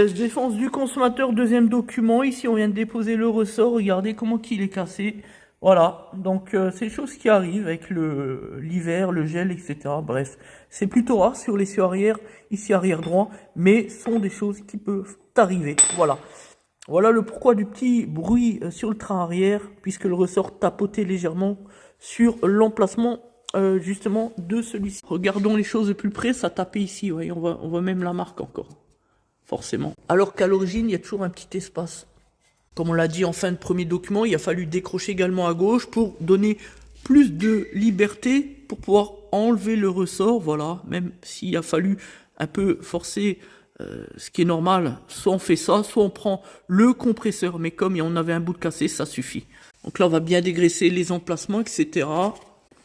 Défense du consommateur, deuxième document. Ici, on vient de déposer le ressort. Regardez comment il est cassé. Voilà, donc c'est des choses qui arrivent avec l'hiver, le gel, etc. Bref, c'est plutôt rare sur l'essieu arrière, ici arrière droit, mais ce sont des choses qui peuvent arriver. Voilà. Voilà le pourquoi du petit bruit sur le train arrière, puisque le ressort tapotait légèrement sur l'emplacement justement de celui-ci. Regardons les choses de plus près, ça tapait ici, voyez, on voit même la marque encore, forcément. Alors qu'à l'origine, il y a toujours un petit espace. Comme on l'a dit en fin de premier document, il a fallu décrocher également à gauche pour donner plus de liberté pour pouvoir enlever le ressort, voilà, même s'il a fallu un peu forcer, ce qui est normal, soit on fait ça, soit on prend le compresseur, mais comme on avait un bout de cassé, ça suffit. Donc là, on va bien dégraisser les emplacements, etc.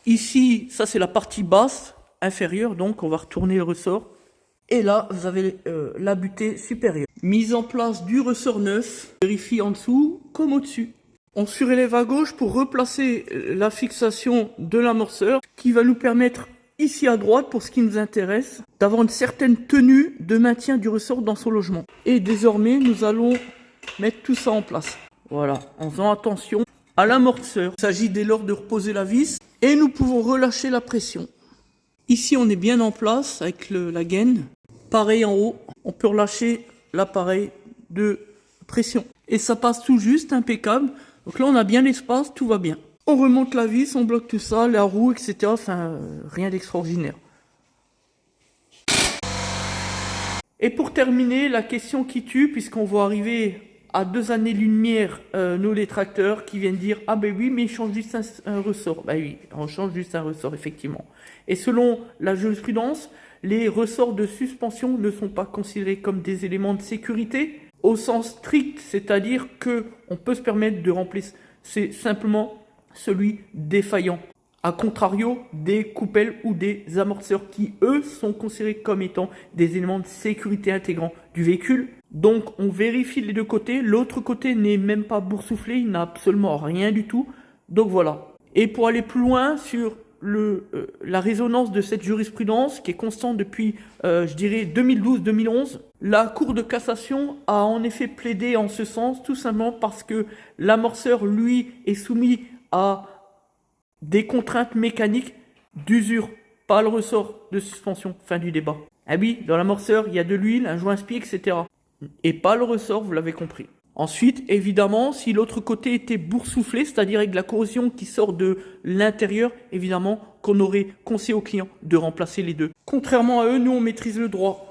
Ici, ça c'est la partie basse, inférieure, donc on va retourner le ressort. Et là, vous avez la butée supérieure. Mise en place du ressort neuf. Vérifie en dessous comme au-dessus. On surélève à gauche pour replacer la fixation de l'amorceur qui va nous permettre ici à droite, pour ce qui nous intéresse, d'avoir une certaine tenue de maintien du ressort dans son logement. Et désormais, nous allons mettre tout ça en place. Voilà, en faisant attention à l'amorceur. Il s'agit dès lors de reposer la vis et nous pouvons relâcher la pression. Ici, on est bien en place avec la gaine. Pareil en haut, on peut relâcher l'appareil de pression. Et ça passe tout juste, impeccable. Donc là, on a bien l'espace, tout va bien. On remonte la vis, on bloque tout ça, la roue, etc. Enfin, rien d'extraordinaire. Et pour terminer, la question qui tue, puisqu'on va arriver à 2 années-lumière, nous les tracteurs, qui viennent dire « Ah ben oui, mais il change juste un ressort. » Ben oui, on change juste un ressort, effectivement. Et selon la jurisprudence, les ressorts de suspension ne sont pas considérés comme des éléments de sécurité au sens strict, c'est-à-dire qu'on peut se permettre de remplacer simplement celui défaillant. A contrario, des coupelles ou des amortisseurs qui, eux, sont considérés comme étant des éléments de sécurité intégrants du véhicule. Donc, on vérifie les deux côtés. L'autre côté n'est même pas boursouflé, il n'a absolument rien du tout. Donc voilà. Et pour aller plus loin sur la résonance de cette jurisprudence, qui est constante depuis, je dirais, 2012-2011, la Cour de cassation a en effet plaidé en ce sens, tout simplement parce que l'amorceur, lui, est soumis à des contraintes mécaniques d'usure, pas le ressort de suspension. Fin du débat. Ah oui, dans l'amorceur, il y a de l'huile, un joint spi, etc. Et pas le ressort, vous l'avez compris. Ensuite, évidemment, si l'autre côté était boursouflé, c'est-à-dire avec de la corrosion qui sort de l'intérieur, évidemment qu'on aurait conseillé au client de remplacer les deux. Contrairement à eux, nous on maîtrise le droit.